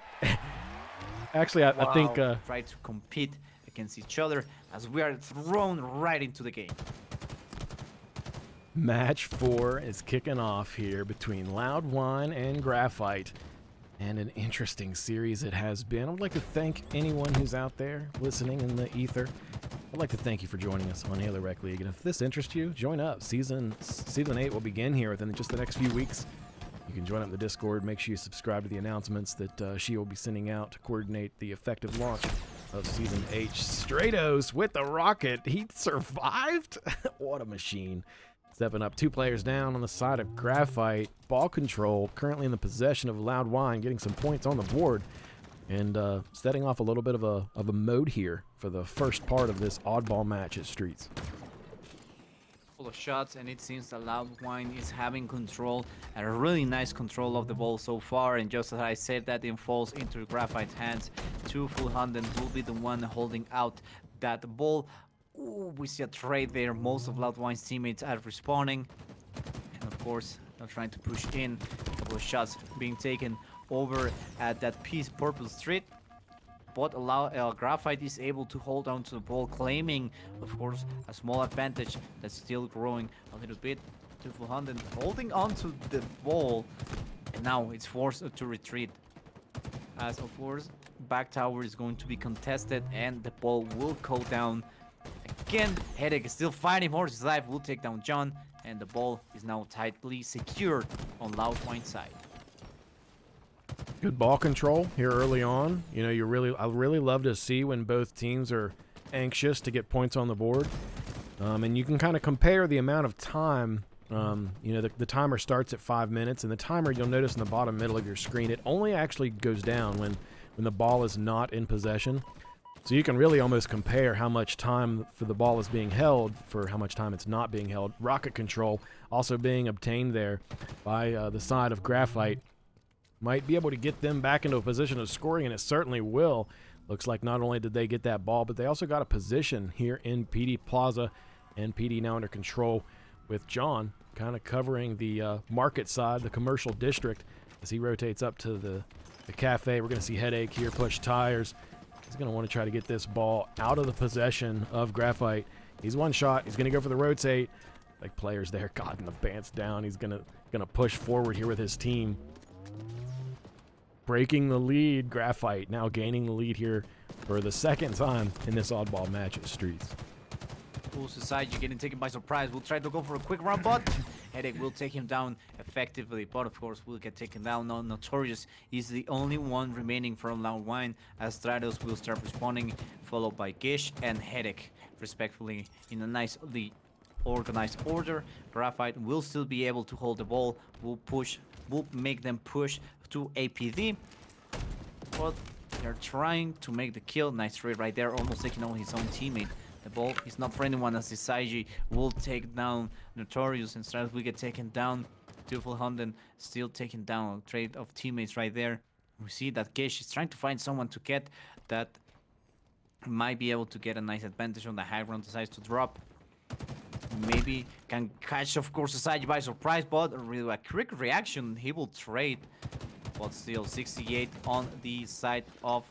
Actually, I think... Try to compete against each other as we are thrown right into the game. Match 4 is kicking off here between Loud Whine and Graphite. And an interesting series it has been. I would like to thank anyone who's out there listening in the ether. I'd like to thank you for joining us on Halo Rec League. And if this interests you, join up. Season 8 will begin here within just the next few weeks. You can join up in the Discord. Make sure you subscribe to the announcements that she will be sending out to coordinate the effective launch of Season 8. Stratos with the rocket. He survived? What a machine. Stepping up, 2 players down on the side of Graphite. Ball control currently in the possession of Loud Whine, getting some points on the board. And setting off a little bit of a mode here for the first part of this oddball match at Streets. Full of shots, and it seems that Loud Whine is having control, and a really nice control of the ball so far. And just as I said, that it falls into Graphite's hands. 2-full-handed will be the one holding out that ball. Ooh, we see a trade there. Most of Loud Whine's teammates are respawning, and of course, they're trying to push in. A couple of shots being taken over at that piece Purple Street, but Graphite is able to hold on to the ball, claiming, of course, a small advantage that's still growing a little bit. 2-full-handed holding on to the ball, and now it's forced to retreat, as of course back tower is going to be contested, and the ball will go down again. Headache is still fighting for his life, will take down John, and the ball is now tightly secured on Loud Whine's side. Good ball control here early on. You know, I really love to see when both teams are anxious to get points on the board. And you can kind of compare the amount of time. You know, the timer starts at 5 minutes, and the timer, you'll notice in the bottom middle of your screen, it only actually goes down when the ball is not in possession. So you can really almost compare how much time for the ball is being held for how much time it's not being held. Rocket control also being obtained there by the side of Graphite. Might be able to get them back into a position of scoring, and it certainly will. Looks like not only did they get that ball, but they also got a position here in PD Plaza, and PD now under control with John kind of covering the market side, the commercial district, as he rotates up to the cafe. We're going to see Headache here push tires. He's going to want to try to get this ball out of the possession of Graphite. He's one shot. He's going to go for the rotate. Like players there, God, and the band's down. He's going to push forward here with his team. Breaking the lead, Graphite now gaining the lead here for the second time in this oddball match at Streets. Pulls aside, you're getting taken by surprise. We'll try to go for a quick run, but Headache will take him down effectively. But of course, will get taken down. Now Notorious is the only one remaining from Loud Whine, as Stratos will start responding, followed by Gish and Headache, respectfully, in a nicely organized order. Graphite will still be able to hold the ball. Will make them push to APD, but they're trying to make the kill. Nice trade right there, almost taking on his own teammate. The ball is not for anyone, as Isaiji will take down Notorious, and Stratos will get taken down. 2-full-handed still taking down a trade of teammates right there. We see that Gish is trying to find someone to get that might be able to get a nice advantage on the high ground, decides to drop. Maybe can catch, of course, Isaiji by surprise, but really a quick reaction, he will trade. But still, 68 on the side of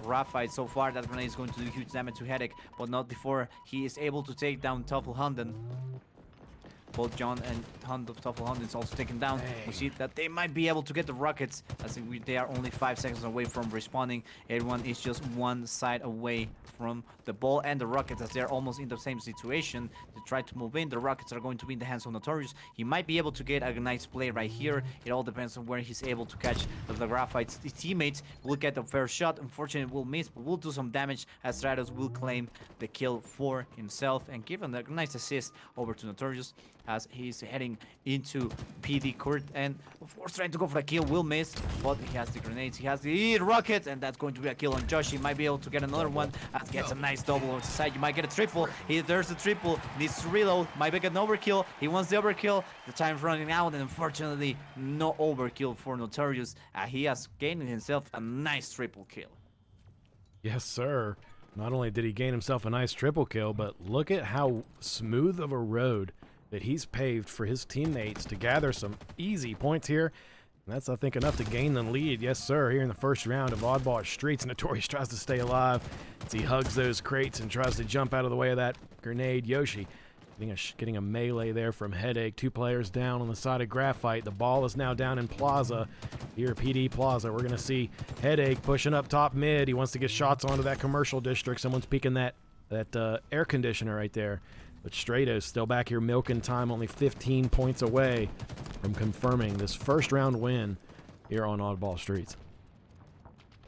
Graphite. So far, that grenade is going to do huge damage to Headache, but not before he is able to take down 2-full-handed. Both John and 2-full-handed is also taken down. We see that they might be able to get the rockets, as they are only 5 seconds away from respawning. Everyone is just one side away from the ball and the rockets, as they're almost in the same situation. They try to move in. The rockets are going to be in the hands of Notorious. He might be able to get a nice play right here. It all depends on where he's able to catch the Graphite's teammates. Will get the fair shot. Unfortunately, will miss, but will do some damage, as Stratos will claim the kill for himself and give him a nice assist over to Notorious, as he's heading into PD court, and of course trying to go for the kill. Will miss, but he has the grenades, he has the rockets, and that's going to be a kill on Josh. He might be able to get another one, as gets a nice double on the side. You might get a triple. There's the triple, needs to reload, might get an overkill. He wants the overkill. The time's running out, and unfortunately no overkill for Notorious. He has gained himself a nice triple kill. Yes, sir. Not only did he gain himself a nice triple kill, but look at how smooth of a road that he's paved for his teammates to gather some easy points here. And that's, I think, enough to gain the lead. Yes, sir, here in the first round of Oddball at Streets. Notorious tries to stay alive as he hugs those crates and tries to jump out of the way of that grenade. Yoshi getting a melee there from Headache. 2 players down on the side of Graphite. The ball is now down in Plaza. Here at PD Plaza, we're going to see Headache pushing up top mid. He wants to get shots onto that commercial district. Someone's peeking that air conditioner right there. But Stratos still back here milking time, only 15 points away from confirming this first round win here on Oddball Streets.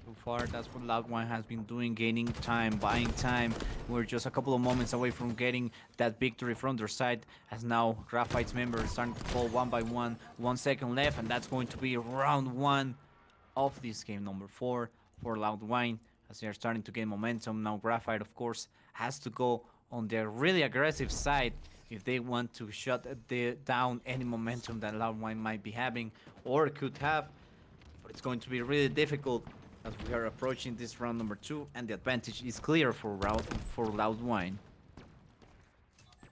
So far, that's what Loud Whine has been doing, gaining time, buying time, We're just a couple of moments away from getting that victory from their side, as now Graphite's members are starting to fall one by one. 1 second left, and that's going to be round 1 of this game, number 4 for Loud Whine, as they are starting to gain momentum. Now Graphite, of course, has to go on their really aggressive side if they want to shut down any momentum that Loud Whine might be having or could have. But it's going to be really difficult as we are approaching this round number 2, and the advantage is clear for Loud Whine.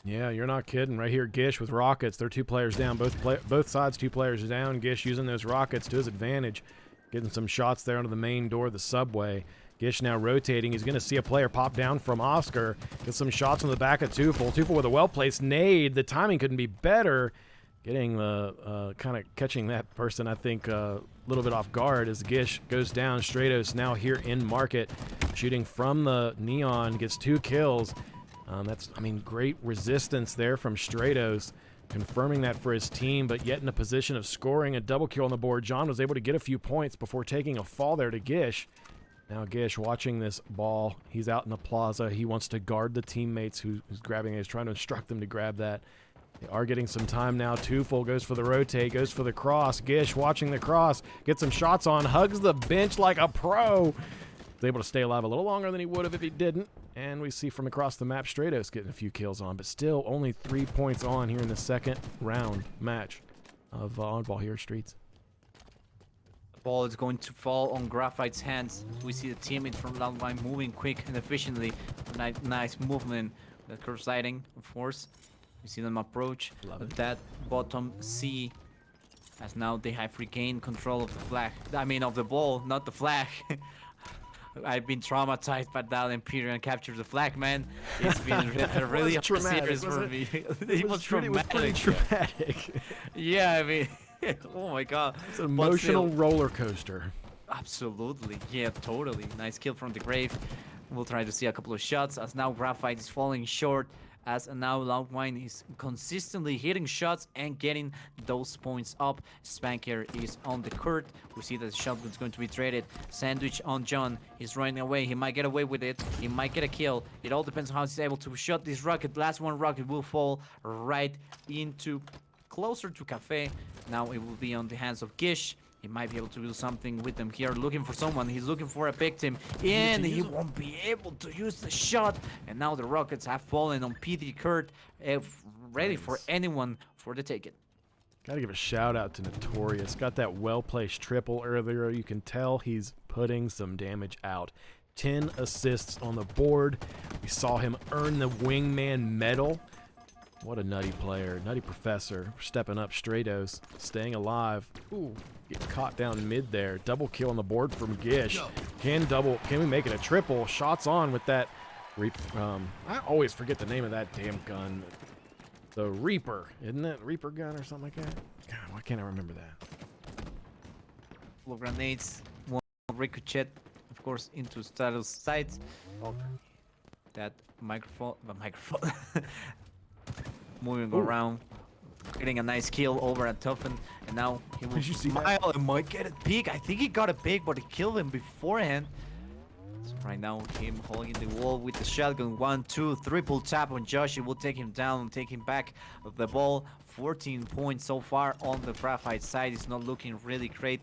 Yeah, you're not kidding. Right here, Gish with rockets. They're 2 players down. Both sides, 2 players down. Gish using those rockets to his advantage, getting some shots there onto the main door of the subway. Gish now rotating. He's going to see a player pop down from Oscar. Get some shots on the back of Tufel. Tufel with a well-placed nade. The timing couldn't be better. Getting the kind of catching that person, I think, a little bit off guard as Gish goes down. Stratos now here in market, shooting from the neon, gets 2 kills. That's, I mean, great resistance there from Stratos, confirming that for his team, but yet in a position of scoring a double kill on the board. John was able to get a few points before taking a fall there to Gish. Now Gish watching this ball. He's out in the plaza. He wants to guard the teammates who's grabbing it. He's trying to instruct them to grab that. They are getting some time now. Tufel goes for the rotate, goes for the cross. Gish watching the cross, gets some shots on, hugs the bench like a pro. He's able to stay alive a little longer than he would have if he didn't. And we see from across the map, Stratos getting a few kills on, but still only 3 points on here in the second round match of Oddball here at Streets. The ball is going to fall on Graphite's hands. We see the teammate from Loud Whine moving quick and efficiently. Nice movement. The curve sliding, of course. You see them approach that bottom C, as now they have regained control of the flag. I mean, of the ball, not the flag. I've been traumatized by that Imperial capture the flag, man. It's been really serious for me. It was pretty traumatic. Yeah, I mean, oh my god. It's an emotional roller coaster. Absolutely, yeah, totally. Nice kill from the grave. We'll try to see a couple of shots, as now Graphite is falling short, as now Loud Whine is consistently hitting shots and getting those points up. Spanker is on the court. We see that the shotgun is going to be traded. Sandwich on John. He's running away. He might get away with it. He might get a kill. It all depends on how he's able to shot this rocket. Last one rocket will fall right into closer to Cafe. Now it will be on the hands of Gish. He might be able to do something with them here, looking for someone. He's looking for a victim, and he won't be able to use the shot. And now the rockets have fallen on PD Kurt, ready for anyone for the take it. Gotta give a shout out to Notorious. Got that well-placed triple earlier. You can tell he's putting some damage out. 10 assists on the board. We saw him earn the Wingman medal. What a nutty player. Nutty Professor stepping up. Stratos staying alive. Ooh, get caught down mid there. Double kill on the board from Gish. Can we make it a triple? Shots on with that. I always forget the name of that damn gun. The Reaper. Isn't it Reaper gun or something like that? God, why can't I remember that? Couple of grenades. One ricochet, of course, into Stratos' sides. That microphone. Moving around, getting a nice kill over at Tuffen, and now he will smile and might get a peek. I think he got a peek, but he killed him beforehand. So right now, him holding the wall with the shotgun. 1, 2, triple tap on Josh. It will take him down and take him back of the ball. 14 points so far on the Graphite side. It's not looking really great,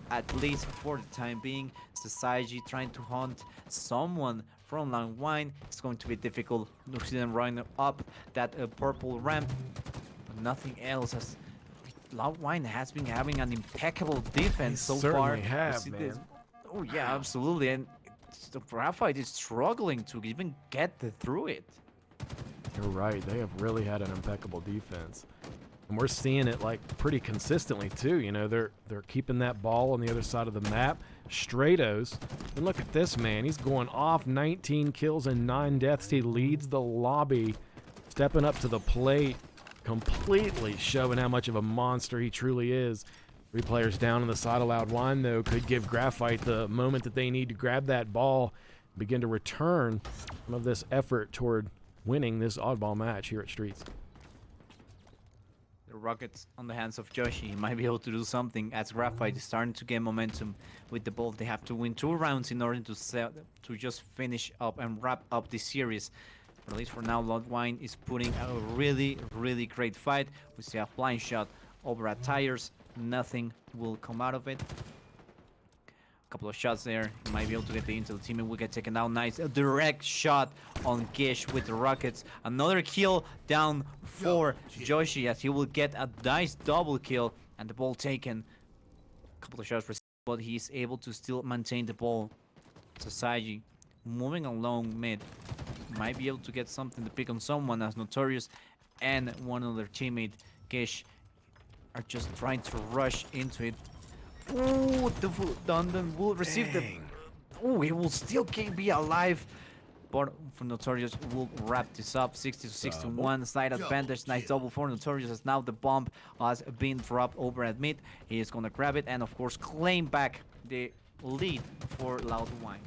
at least for the time being. Society trying to hunt someone from Loud Whine. It's going to be difficult. You see them running up that purple ramp, but nothing else. As Loud Whine has been having an impeccable defense so far. Man. Oh yeah, absolutely. And the Graphite is struggling to even get through it. You're right. They have really had an impeccable defense. And we're seeing it like pretty consistently too. You know, they're keeping that ball on the other side of the map. Stratos. And look at this man. He's going off. 19 kills and 9 deaths. He leads the lobby. Stepping up to the plate. Completely showing how much of a monster he truly is. 3 players down on the side of Loud Whine, though, could give Graphite the moment that they need to grab that ball, begin to return some of this effort toward winning this oddball match here at Streets. The rockets on the hands of Joshi. He might be able to do something as Graphite is starting to get momentum with the ball. They have to win 2 rounds in order to just finish up and wrap up this series. But at least for now, Loud Whine is putting a really, really great fight. We see a flying shot over at tires. Nothing will come out of it. Couple of shots there. He might be able to get the intel. The teammate will get taken down. Nice. A direct shot on Gish with the rockets. Another kill down for Joshi as he will get a nice double kill and the ball taken. Couple of shots received, but he's able to still maintain the ball. Sasaji moving along mid. Might be able to get something to pick on someone as Notorious and one of their teammate, Gish, are just trying to rush into it. Ooh, Dundon will receive the... Ooh, he will still be alive. But for Notorious, we'll wrap this up. 60-61, slight advantage. Nice double for Notorious as now the bomb has been dropped over at mid. He is going to grab it and, of course, claim back the lead for Loud Whine.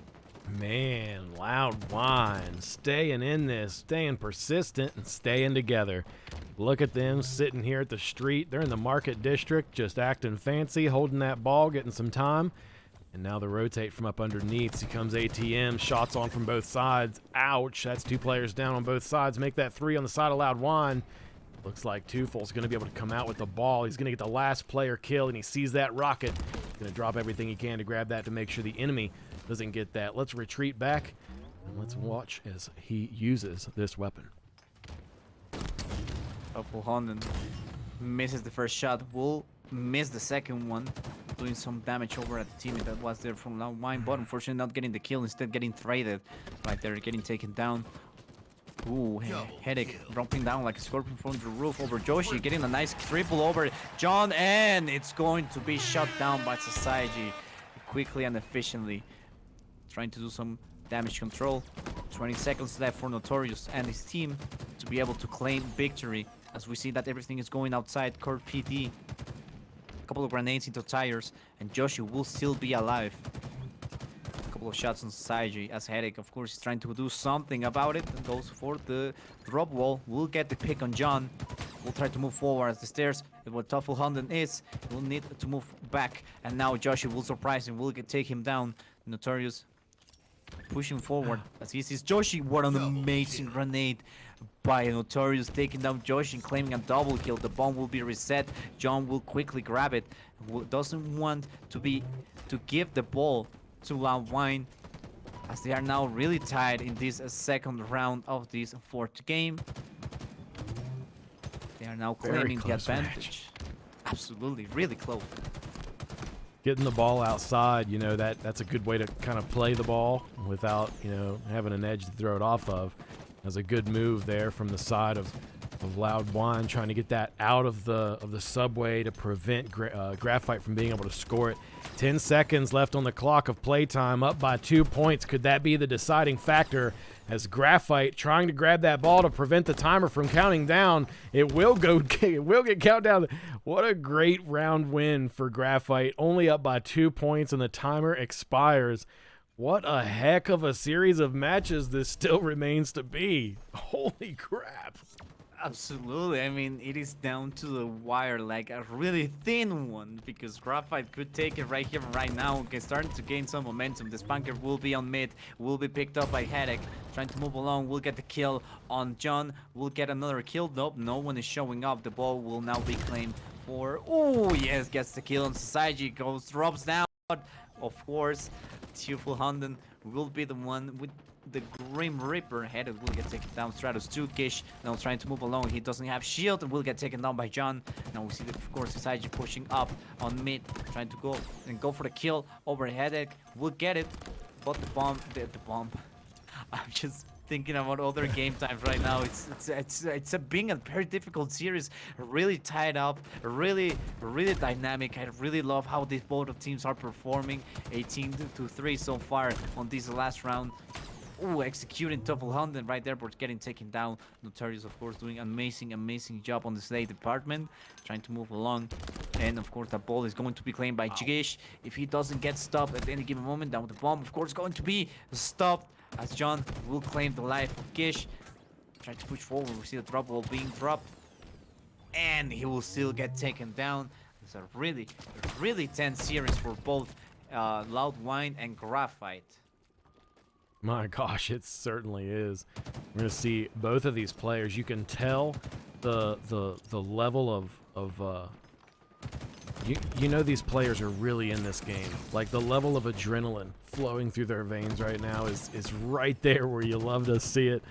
Man, Loud Whine staying in this, staying persistent and staying together. Look at them sitting here at the street. They're in the market district, just acting fancy, holding that ball, getting some time. And now they rotate from up underneath. Here comes ATM, shots on from both sides. Ouch, that's 2 players down on both sides. Make that 3 on the side of Loud Whine. Looks like Tuful's going to be able to come out with the ball. He's going to get the last player killed, and he sees that rocket. He's going to drop everything he can to grab that to make sure the enemy doesn't get that. Let's retreat back, and let's watch as he uses this weapon. Full Honden misses the first shot, will miss the second one, doing some damage over at the teammate that was there from Loud Whine, but unfortunately not getting the kill, instead getting traded right there, getting taken down. Ooh, Headache dropping down like a scorpion from the roof over Joshi, getting a nice triple over John, and it's going to be shut down by Sasaji quickly and efficiently. Trying to do some damage control. 20 seconds left for Notorious and his team to be able to claim victory, as we see that everything is going outside court PD. A couple of grenades into tires, and Joshi will still be alive. A couple of shots on Sasaji as Headache, of course, is trying to do something about it and goes for the drop wall. Will get the pick on John. Will try to move forward as the stairs. What Tuffle Hunden is, he will need to move back, and now Joshi will surprise him. Will take him down. Notorious pushing forward as he sees Joshi. What an amazing grenade by Notorious, taking down Joshi and claiming a double kill. The bomb will be reset. John will quickly grab it. Doesn't want to give the ball to Loud Whine, as they are now really tied in this second round of this 4th game. They are now claiming the advantage. Absolutely, really close. Getting the ball outside, you know, that's a good way to kind of play the ball without, you know, having an edge to throw it off of. That's a good move there from the side of Loud Whine, trying to get that out of the subway to prevent Graphite from being able to score it. 10 seconds left on the clock of playtime, up by 2 points. Could that be the deciding factor as Graphite trying to grab that ball to prevent the timer from counting down? It will get count down. What a great round win for Graphite, only up by 2 points and the timer expires. What a heck of a series of matches this still remains to be. Holy crap. Absolutely. I mean, it is down to the wire, like a really thin one, because Graphite could take it right here and right now. Okay, starting to gain some momentum. The Spanker will be on mid, will be picked up by Headache. Trying to move along, will get the kill on John. Will get another kill. Nope, no one is showing up. The ball will now be claimed for... Oh, yes, gets the kill on Society. Drops down. Of course, Tearful Hunden will be the one with the Grim Reaper. Headed will get taken down. Stratus 2 Gish now trying to move along. He doesn't have shield and will get taken down by John. Now we see that, of course, Sasaji pushing up on mid, trying to go for the kill over Headache. Will get it, but the bomb. I'm just thinking about other game times right now. It's being a very difficult series, really tied up, really dynamic. I really love how these both of teams are performing. 18-3 so far on this last round. Ooh, executing Tuffle Hunden right there, but getting taken down. Notorious, of course, doing amazing job on the slay department, trying to move along. And of course, that ball is going to be claimed by Gish. If he doesn't get stopped at any given moment, down with the bomb, of course, going to be stopped, as John will claim the life of Gish. Trying to push forward. We see the drop ball being dropped. and he will still get taken down. It's a really, really tense series for both Loud Whine and Graphite. My gosh, it certainly is. We're gonna see both of these players. You can tell the level of you know these players are really in this game. Like the level of adrenaline flowing through their veins right now is right there where you love to see it.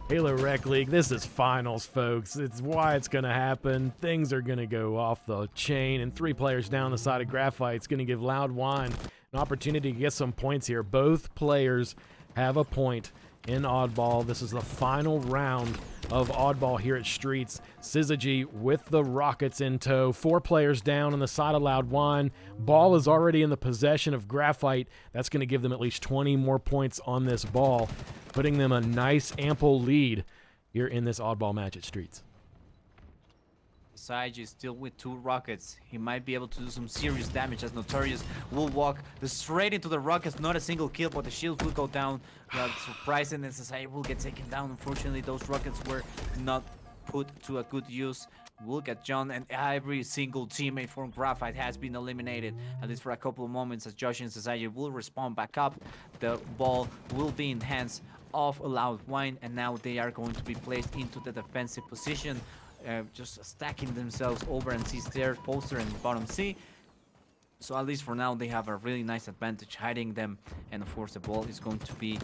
Halo Rec League, this is finals, folks. It's why it's gonna happen. Things are gonna go off the chain, and 3 players down the side of Graphite's gonna give Loud Whine an opportunity to get some points here. Both players have a point in Oddball. This is the final round of Oddball here at Streets. Syzygy with the rockets in tow. 4 players down on the side of Loud Whine. Ball is already in the possession of Graphite. That's going to give them at least 20 more points on this ball, putting them a nice ample lead here in this Oddball match at Streets. Syzygy is still with 2 rockets. He might be able to do some serious damage as Notorious will walk straight into the rockets. Not a single kill, but the shield will go down. Surprising, and Syzygy will get taken down. Unfortunately, those rockets were not put to a good use. Will get John, and every single teammate from Graphite has been eliminated, at least for a couple of moments, as Josh and Syzygy will respawn back up. The ball will be in hands of Loud Whine, and now they are going to be placed into the defensive position. Just stacking themselves over and C stairs, poster, and bottom C. So at least for now, they have a really nice advantage hiding them, and of course the ball is going to be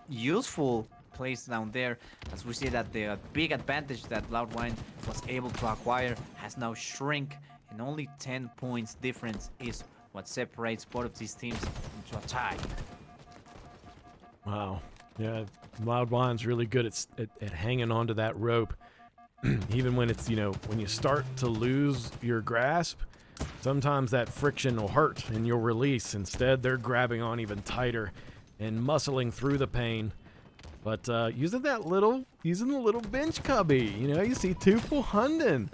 useful placed down there, as we see that the big advantage that Loud Whine was able to acquire has now shrink, and only 10 points difference is what separates both of these teams into a tie. Wow. Yeah, Loud Whine's really good at hanging on to that rope. Even when it's, when you start to lose your grasp, sometimes that friction will hurt and you'll release. Instead, they're grabbing on even tighter and muscling through the pain. But using the little bench cubby, you see Tufel Hunden,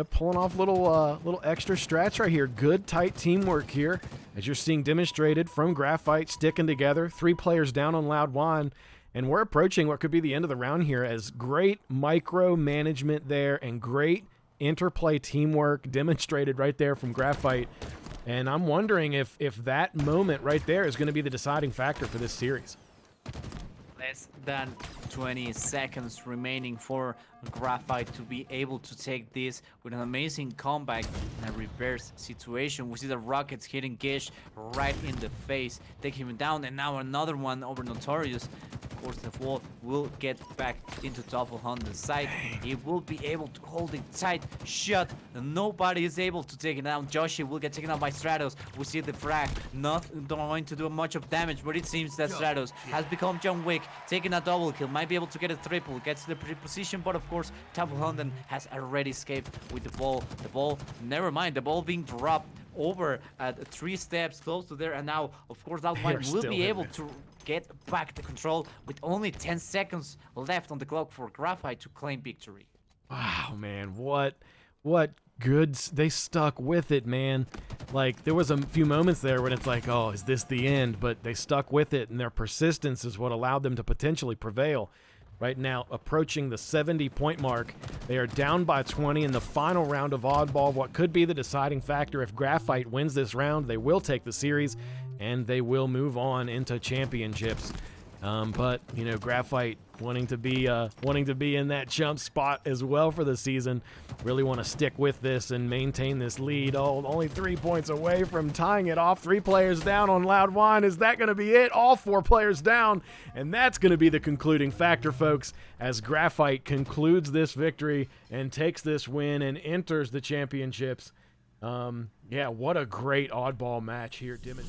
pulling off little extra strats right here. Good tight teamwork here, as you're seeing demonstrated from Graphite, sticking together. 3 players down on Loud Whine, and we're approaching what could be the end of the round here, as great micro management there and great interplay teamwork demonstrated right there from Graphite. And I'm wondering if that moment right there is going to be the deciding factor for this series. Less than 20 seconds remaining for Graphite to be able to take this with an amazing comeback in a reverse situation. We see the rockets hitting Gish right in the face, taking him down, and now another one over Notorious. Of course, the wall will get back into Tufel Hunden's side. He will be able to hold it tight, shut. Nobody is able to take it down. Joshi will get taken out by Stratos. We see the frag not going to do much of damage, but it seems that Stratos has become John Wick, taking a double kill, might be able to get a triple, gets the position, but of course, Tufel Hunden has already escaped with the ball. The ball, never mind, the ball being dropped over at 3 steps close to there, and now, of course, Loud Whine will be able to get back the control with only 10 seconds left on the clock for Graphite to claim victory. Wow, man, what goods. They stuck with it, man. Like, there was a few moments there when it's like, oh, is this the end? But they stuck with it, and their persistence is what allowed them to potentially prevail. Right now, approaching the 70-point mark. They are down by 20 in the final round of Oddball. What could be the deciding factor? If Graphite wins this round, they will take the series, and they will move on into championships. But Graphite wanting to be in that Chumps spot as well for the season. Really want to stick with this and maintain this lead. Oh, only 3 points away from tying it off. 3 players down on Loud Whine. Is that going to be it? All 4 players down, and that's going to be the concluding factor, folks, as Graphite concludes this victory and takes this win and enters the championships. Yeah, what a great Oddball match here, Dimon.